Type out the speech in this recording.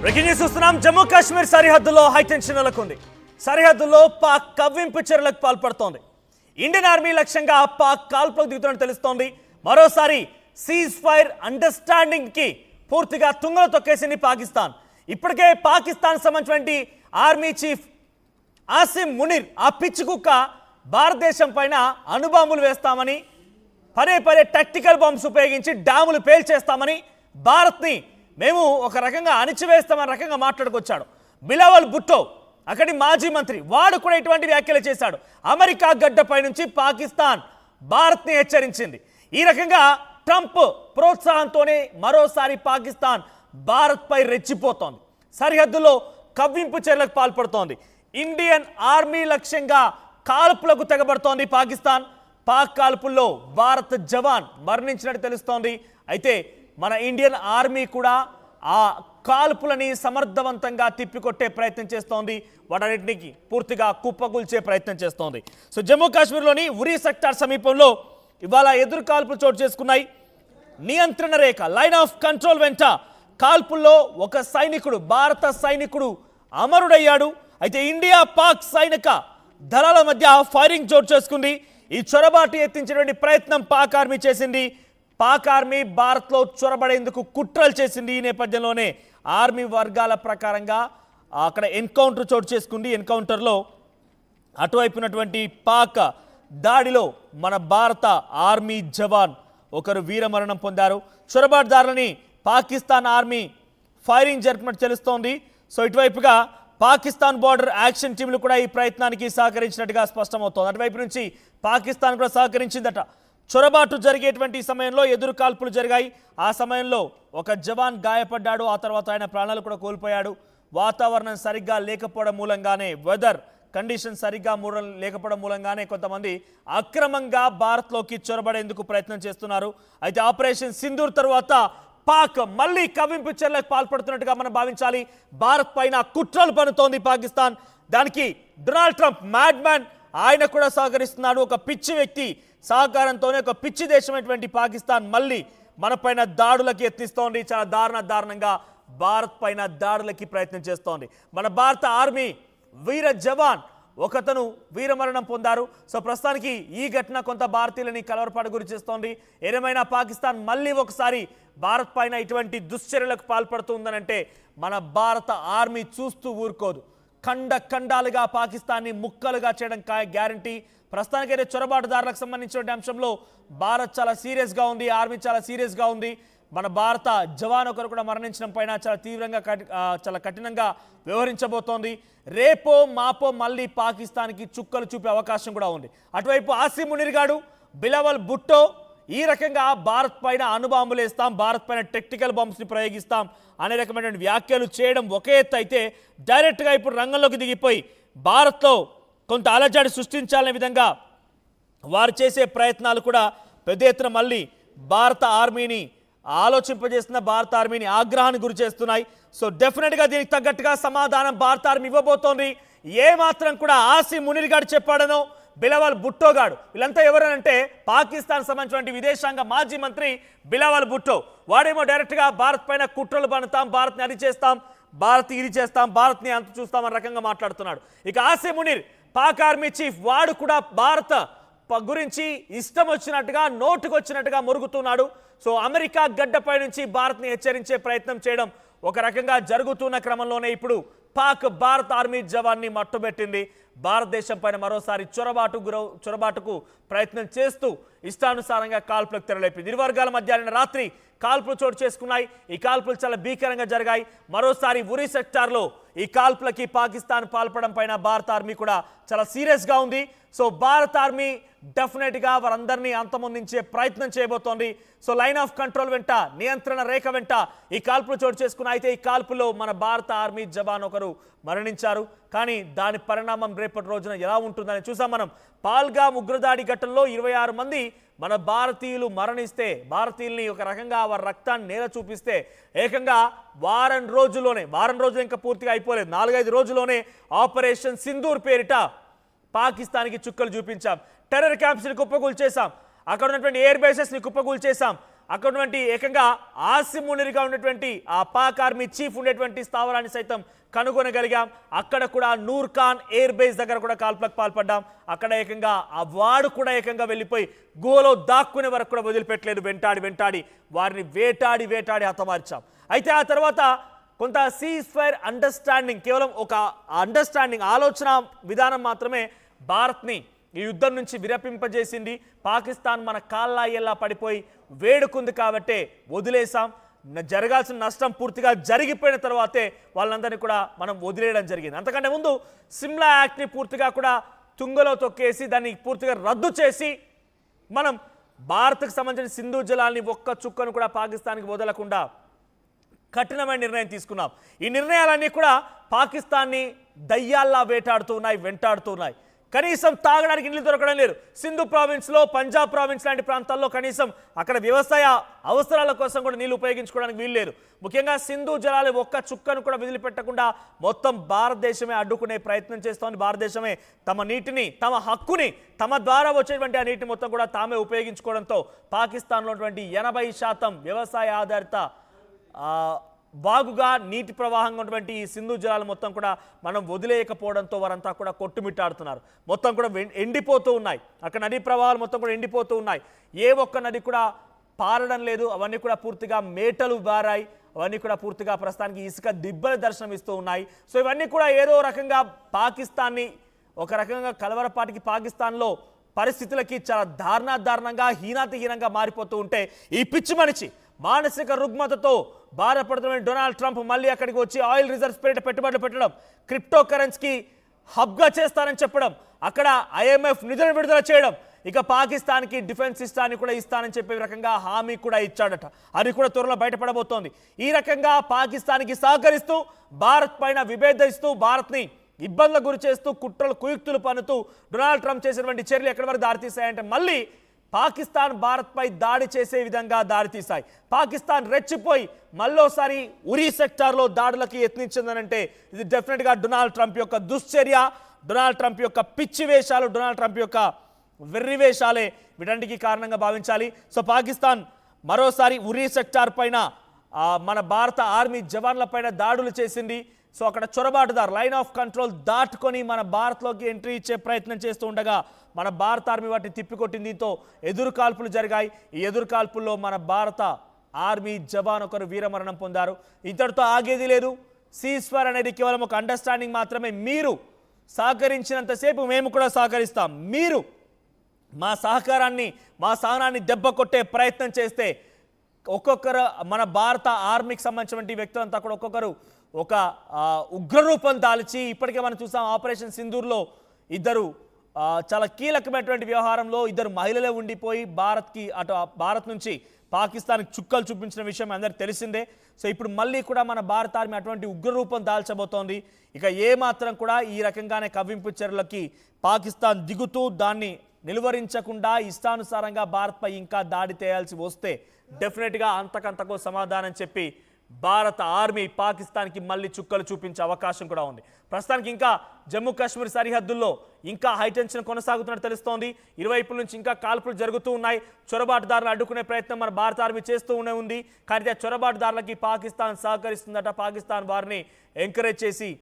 Breaking news చూస్తున్నాం. జమ్మూ కాశ్మీర్ సరిహద్దులో high tension నెలకొంది. సరిహద్దులో పాక్ కవ్వింపు చర్యలకు పాల్పడుతోంది. ఇండియన్ ఆర్మీ లక్ష్యంగా పాక్ కాల్పులకు దిగుతున్నట్టు తెలుస్తోంది. మరోసారి సీజ్ ఫైర్ అండర్స్టాండింగ్ కి పూర్తిగా తుంగలు తొక్కేసింది పాకిస్తాన్. ఇప్పటికే పాకిస్తాన్ సంబంధించిన ఆర్మీ చీఫ్ ఆసిమ్ మునీర్ ఆ పిచ్చి కుక్క భారతదేశం పైన అణుబాంబులు వేస్తామని, పదే పదే టాక్టికల్ బాంబ్స్ ఉపయోగించి డ్యాములు పేల్చేస్తామని, భారత్ని మేము ఒక రకంగా అణిచివేస్తామని రకంగా మాట్లాడుకొచ్చాడు. బిలావల్ భుట్టో అక్కడి మాజీ మంత్రి, వాడు కూడా ఇటువంటి వ్యాఖ్యలు చేశాడు. అమెరికా గడ్డపై నుంచి పాకిస్తాన్ భారత్ని హెచ్చరించింది. ఈ రకంగా ట్రంప్ ప్రోత్సాహంతోనే మరోసారి పాకిస్తాన్ భారత్పై రెచ్చిపోతోంది. సరిహద్దులో కవ్వింపు చర్యలకు పాల్పడుతోంది. ఇండియన్ ఆర్మీ లక్ష్యంగా కాల్పులకు తెగబడుతోంది పాకిస్తాన్. పాక్ కాల్పుల్లో భారత్ జవాన్ మరణించినట్టు తెలుస్తోంది. అయితే మన ఇండియన్ ఆర్మీ కూడా ఆ కాల్పులని సమర్థవంతంగా తిప్పికొట్టే ప్రయత్నం చేస్తోంది. వాటన్నిటికి పూర్తిగా కుప్పకూల్చే ప్రయత్నం చేస్తోంది. సో జమ్మూ కాశ్మీర్లోని ఉరీ సెక్టార్ సమీపంలో ఇవాళ ఎదురు కాల్పులు చోటు చేసుకున్నాయి. నియంత్రణ రేఖ లైన్ ఆఫ్ కంట్రోల్ వెంట కాల్పుల్లో ఒక సైనికుడు, భారత సైనికుడు అమరుడయ్యాడు. అయితే ఇండియా పాక్ సైనిక దళాల మధ్య ఫైరింగ్ చోటు చేసుకుంది. ఈ చొరబాటు ఎత్తించేటువంటి ప్రయత్నం పాక్ ఆర్మీ చేసింది. పాక్ ఆర్మీ భారత్లో చొరబడేందుకు కుట్రలు చేసింది. ఈ నేపథ్యంలోనే ఆర్మీ వర్గాల ప్రకారంగా అక్కడ ఎన్కౌంటర్ చోటు చేసుకుంది. ఎన్కౌంటర్లో అటువైపునటువంటి పాక్ దాడిలో మన భారత ఆర్మీ జవాన్ ఒకరు వీరమరణం పొందారు. చొరబాటుదారులని పాకిస్తాన్ ఆర్మీ ఫైరింగ్ జరిపినట్టు తెలుస్తోంది. సో ఇటువైపుగా పాకిస్తాన్ బార్డర్ యాక్షన్ టీంలు కూడా ఈ ప్రయత్నానికి సహకరించినట్టుగా స్పష్టమవుతోంది. అటువైపు నుంచి పాకిస్తాన్ కూడా సహకరించిందట. చొరబాటు జరిగేటువంటి సమయంలో ఎదురు కాల్పులు జరిగాయి. ఆ సమయంలో ఒక జవాన్ గాయపడ్డాడు. ఆ తర్వాత ఆయన ప్రాణాలు కూడా కోల్పోయాడు. వాతావరణం సరిగ్గా లేకపోవడం మూలంగానే, వెదర్ కండిషన్ సరిగ్గా లేకపోవడం మూలంగానే కొంతమంది అక్రమంగా భారత్లోకి చొరబడేందుకు ప్రయత్నం చేస్తున్నారు. అయితే ఆపరేషన్ సింధూర్ తర్వాత పాక్ మళ్ళీ కవ్వింపు చర్యలకు పాల్పడుతున్నట్టుగా మనం భావించాలి. భారత్ పైన కుట్రలు పన్నుతోంది పాకిస్తాన్. దానికి డొనాల్డ్ ట్రంప్ మ్యాడ్ మ్యాన్ ఆయన కూడా సహకరిస్తున్నాడు. ఒక పిచ్చి వ్యక్తి సహకారంతోనే ఒక పిచ్చి దేశమైనటువంటి పాకిస్తాన్ మళ్ళీ మన పైన దాడులకి యత్నిస్తోంది. చాలా దారుణంగా భారత్ పైన దాడులకి ప్రయత్నం చేస్తోంది. మన భారత ఆర్మీ వీర జవాన్ ఒకతను వీరమరణం పొందారు. సో ప్రస్తుతానికి ఈ ఘటన కొంత భారతీయులని కలవరపాటు గురి చేస్తోంది. ఏదేమైనా పాకిస్తాన్ మళ్ళీ ఒకసారి భారత్ పైన ఇటువంటి దుశ్చర్యలకు పాల్పడుతుందనంటే మన భారత ఆర్మీ చూస్తూ ఊరుకోదు. ఖండాలుగా పాకిస్తాన్ని ముక్కలుగా చేయడం గ్యారంటీ. ప్రస్తుతానికైతే చొరబాటుదారులకు సంబంధించిన అంశంలో భారత్ చాలా సీరియస్గా ఉంది, ఆర్మీ చాలా సీరియస్గా ఉంది. మన భారత జవాన్ ఒకరు కూడా మరణించడం పైన చాలా తీవ్రంగా చాలా కఠినంగా వ్యవహరించబోతోంది. రేపో మాపో మళ్ళీ పాకిస్తాన్కి చుక్కలు చూపే అవకాశం కూడా ఉంది. అటువైపు ఆసిమ్ మునీర్ గాడు, బిలావల్ భుట్టో ఈ రకంగా భారత్ పైన అణుబాంబులు వేస్తాం, భారత్ పైన టెక్టికల్ బాంబ్స్ని ప్రయోగిస్తాం అనే రకమైన వ్యాఖ్యలు చేయడం ఒక ఎత్తు అయితే, డైరెక్ట్గా ఇప్పుడు రంగంలోకి దిగిపోయి భారత్లో కొంత అలజడి సృష్టించాలనే విధంగా వారు చేసే ప్రయత్నాలు కూడా పెద్ద ఎత్తున మళ్ళీ భారత ఆర్మీని ఆలోచింపజేస్తున్న, భారత ఆర్మీని ఆగ్రహానికి గురి చేస్తున్నాయి. సో డెఫినెట్గా దీనికి తగ్గట్టుగా సమాధానం భారత ఆర్మీ ఇవ్వబోతోంది. ఏమాత్రం కూడా ఆసిమ్ మునీర్ గారు చెప్పాడనో, బిలావల్ భుట్టో గాడు, వీళ్ళంతా ఎవరనంటే పాకిస్తాన్ సంబంధించిన విదేశాంగ మాజీ మంత్రి బిలావల్ భుట్టో. వాడేమో డైరెక్ట్గా భారత్ పైన కుట్రలు పన్నుతాం, భారత్ని అది చేస్తాం, భారత్ ఇది చేస్తాం, భారత్ని అంత చూస్తామని రకంగా మాట్లాడుతున్నాడు. ఇక ఆసిమ్ మునీర్ పాక్ ఆర్మీ చీఫ్, వాడు కూడా భారత్ గురించి ఇష్టం వచ్చినట్టుగా నోటుకొచ్చినట్టుగా మురుగుతున్నాడు. సో అమెరికా గడ్డపై నుంచి భారత్ని హెచ్చరించే ప్రయత్నం చేయడం ఒక రకంగా జరుగుతున్న క్రమంలోనే ఇప్పుడు పాక్ భారత ఆర్మీ జవాన్ని మట్టుబెట్టింది. భారతదేశం పైన మరోసారి చొరబాటుకు ప్రయత్నం చేస్తూ ఇష్టానుసారంగా కాల్పులకు తెరలేపింది. ఇరు వర్గాల మధ్య రాత్రి కాల్పులు చోటు చేసుకున్నాయి. ఈ కాల్పులు చాలా భీకరంగా జరిగాయి. మరోసారి ఉరీ సెక్టార్లో ఈ కాల్పులకి పాకిస్తాన్ పాల్పడడం పైన భారత ఆర్మీ కూడా చాలా సీరియస్గా ఉంది. సో భారత ఆర్మీ డెఫినెట్గా వారందరినీ అంతమొందించే ప్రయత్నం చేయబోతోంది. సో లైన్ ఆఫ్ కంట్రోల్ వెంట, నియంత్రణ రేఖ వెంట ఈ కాల్పులు చోటు చేసుకున్నాయి. అయితే ఈ కాల్పులో మన భారత ఆర్మీ జవాన్ ఒకరు మరణించారు. కానీ దాని పరిణామం రేపటి రోజున ఎలా ఉంటుందని చూసాం మనం. పాల్గామ్ ఉగ్రదాడి ఘటనలో 26 మంది మన భారతీయులు మరణిస్తే, భారతీయుల్ని ఒక రకంగా వారి రక్తాన్ని నేల చూపిస్తే, ఏకంగా వారం రోజులు ఇంకా పూర్తిగా అయిపోలేదు, 4-5 రోజుల్లోనే ఆపరేషన్ సింధూర్ పేరిట పాకిస్తాన్కి చుక్కలు చూపించాం. టెర్రర్ క్యాంప్స్ని కుప్పకూల్చేసాం, అక్కడ ఉన్నటువంటి ఎయిర్ బేసెస్ని కుప్పకూల్చేసాం, అక్కడ ఉన్నటువంటి ఏకంగా ఆసిమునిరిగా ఉన్నటువంటి ఆ పాక్ ఆర్మీ చీఫ్ ఉండేటువంటి స్థావరాన్ని సైతం కనుగొనగలిగాం. అక్కడ కూడా నూర్ ఖాన్ ఎయిర్ బేస్ దగ్గర కూడా కాల్పులకు పాల్పడ్డాం. అక్కడ ఏకంగా ఆ వాడు కూడా ఏకంగా వెళ్ళిపోయి గుహలో దాక్కునే వరకు కూడా వదిలిపెట్టలేదు. వెంటాడి వారిని వేటాడి హతమార్చాం. అయితే ఆ తర్వాత కొంత సీజ్ ఫైర్ అండర్స్టాండింగ్, కేవలం ఒక అండర్స్టాండింగ్ ఆలోచన విధానం మాత్రమే భారత్ని ఈ యుద్ధం నుంచి విరపింపజేసింది. పాకిస్తాన్ మన కాళ్ళాయ్యేలా పడిపోయి వేడుకుంది కాబట్టే వదిలేసాం. జరగాల్సిన నష్టం పూర్తిగా జరిగిపోయిన తర్వాతే వాళ్ళందరినీ కూడా మనం వదిలేయడం జరిగింది. అంతకంటే ముందు సిమ్లా యాక్ట్ని పూర్తిగా కూడా తుంగలో తొక్కేసి దాన్ని పూర్తిగా రద్దు చేసి మనం భారత్కు సంబంధించిన సింధు జలాల్ని ఒక్క చుక్కను కూడా పాకిస్తాన్కి వదలకుండా కఠినమైన నిర్ణయం తీసుకున్నాం. ఈ నిర్ణయాలన్నీ కూడా పాకిస్తాన్ని దయ్యాల్లా వెంటాడుతున్నాయి. కనీసం తాగడానికి నీళ్ళు దొరకడం లేదు. సింధు ప్రావిన్స్లో, పంజాబ్ ప్రావిన్స్ లాంటి ప్రాంతాల్లో కనీసం అక్కడ వ్యవసాయ అవసరాల కోసం కూడా నీళ్లు ఉపయోగించుకోవడానికి వీలు లేదు. ముఖ్యంగా సింధు జలాలు ఒక్క చుక్కను కూడా వదిలిపెట్టకుండా మొత్తం భారతదేశమే అడ్డుకునే ప్రయత్నం చేస్తోంది. భారతదేశమే తమ నీటిని, తమ హక్కుని, తమ ద్వారా వచ్చేటువంటి ఆ నీటిని మొత్తం కూడా తామే ఉపయోగించుకోవడంతో పాకిస్తాన్లో ఉన్నటువంటి 80% వ్యవసాయ ఆధారిత బాగుగా నీటి ప్రవాహంగా ఉన్నటువంటి ఈ సింధు జలాలు మొత్తం కూడా మనం వదిలేయకపోవడంతో వారంతా కూడా కొట్టుమిట్టాడుతున్నారు. మొత్తం కూడా ఎండిపోతూ ఉన్నాయి. అక్కడ నదీ ప్రవాహాలు మొత్తం కూడా ఎండిపోతూ ఉన్నాయి. ఏ ఒక్క నది కూడా పారడం లేదు. అవన్నీ కూడా పూర్తిగా మేటలు బారాయి. అవన్నీ కూడా పూర్తిగా ప్రస్తుతానికి ఇసుక దిబ్బల దర్శనం ఇస్తూ ఉన్నాయి. సో ఇవన్నీ కూడా ఏదో రకంగా పాకిస్తాన్ని ఒక రకంగా కలవరపాటికి పాకిస్తాన్లో పరిస్థితులకి చాలా దారుణంగా హీనంగా మారిపోతూ ఉంటే ఈ పిచ్చి మనిషి మానసిక రుగ్మతతో బాధపడుతున్న డొనాల్డ్ ట్రంప్ మళ్ళీ అక్కడికి వచ్చి ఆయిల్ రిజర్వ్స్ పేరిట పెట్టుబడులు పెట్టడం, క్రిప్టో కరెన్సీకి హబ్గా చేస్తానని చెప్పడం, అక్కడ ఐఎంఎఫ్ నిధులను విడుదల చేయడం, ఇక పాకిస్తాన్కి డిఫెన్స్ సిస్టాన్ని కూడా ఇస్తానని చెప్పే రకంగా హామీ కూడా ఇచ్చాడట. అది కూడా త్వరలో బయటపడబోతోంది. ఈ రకంగా పాకిస్తాన్కి సహకరిస్తూ భారత్ పైన విభేదిస్తూ భారత్ని ఇబ్బందులకు గురి చేస్తూ కుట్రలు కుయుక్తులు పన్నుతూ డొనాల్డ్ ట్రంప్ చేసినటువంటి చర్యలు ఎక్కడి వరకు దారితీశాయంటే మళ్ళీ పాకిస్తాన్ భారత్పై దాడి చేసే విధంగా దారితీశాయి. పాకిస్తాన్ రెచ్చిపోయి మళ్ళోసారి ఉరీ సెక్టార్లో దాడులకు యత్నించిందనంటే ఇది డెఫినెట్గా డొనాల్డ్ ట్రంప్ యొక్క దుశ్చర్య, డొనాల్డ్ ట్రంప్ యొక్క పిచ్చి వేషాలు, డొనాల్డ్ ట్రంప్ యొక్క వెర్రి వేషాలే వీటన్నిటికీ కారణంగా భావించాలి. సో పాకిస్తాన్ మరోసారి ఉరీ సెక్టార్ పైన మన భారత ఆర్మీ జవాన్ల పైన దాడులు చేసింది. సో అక్కడ చొరబాటుదారు లైన్ ఆఫ్ కంట్రోల్ దాటుకొని మన భారత్లోకి ఎంట్రీ ఇచ్చే ప్రయత్నం చేస్తూ ఉండగా మన భారత ఆర్మీ వాటిని తిప్పికొట్టింది. దీంతో ఎదురు కాల్పులు జరిగాయి. ఈ ఎదురు కాల్పుల్లో మన భారత ఆర్మీ జవాన్ ఒకరు వీరమరణం పొందారు. ఇంతటితో ఆగేది లేదు. సీజ్ ఫైర్ అనేది కేవలం ఒక అండర్స్టాండింగ్ మాత్రమే. మీరు సహకరించినంతసేపు మేము కూడా సహకరిస్తాం. మీరు మా సహకారాన్ని, మా సహనాన్ని దెబ్బ కొట్టే ప్రయత్నం చేస్తే ఒక్కొక్కరు మన భారత ఆర్మీకి సంబంధించిన వ్యక్తులంతా కూడా ఒక్కొక్కరు ఒక ఉగ్రరూపం దాల్చి ఇప్పటికే మనం చూసాం ఆపరేషన్ సింధూర్లో ఇద్దరు చాలా కీలకమైనటువంటి వ్యవహారంలో ఇద్దరు మహిళలే ఉండిపోయి భారత్ నుంచి పాకిస్తాన్కి చుక్కలు చూపించిన విషయం అందరికి తెలిసిందే. సో ఇప్పుడు మళ్ళీ కూడా మన భారత ఆర్మీ అటువంటి ఉగ్రరూపం దాల్చబోతోంది. ఇక ఏమాత్రం కూడా ఈ రకంగానే కవ్వింపు చర్యలకి పాకిస్తాన్ దిగుతూ దాన్ని నిలువరించకుండా ఇష్టానుసారంగా భారత్పై ఇంకా దాడి చేయాల్సి వస్తే డెఫినెట్గా అంతకంతకో సమాధానం చెప్పి భారత ఆర్మీ పాకిస్తాన్కి మళ్ళీ చుక్కలు చూపించే అవకాశం కూడా ఉంది. ప్రస్తుతానికి ఇంకా జమ్మూ కాశ్మీర్ సరిహద్దుల్లో ఇంకా హైటెన్షన్ కొనసాగుతున్నట్టు తెలుస్తోంది. ఇరువైపుల నుంచి ఇంకా కాల్పులు జరుగుతూ ఉన్నాయి. చొరబాటుదారులు అడ్డుకునే ప్రయత్నం మన భారత ఆర్మీ చేస్తూనే ఉంది. కానీ చొరబాటుదారులకి పాకిస్తాన్ సహకరిస్తుందట. పాకిస్తాన్ వారిని ఎంకరేజ్ చేసి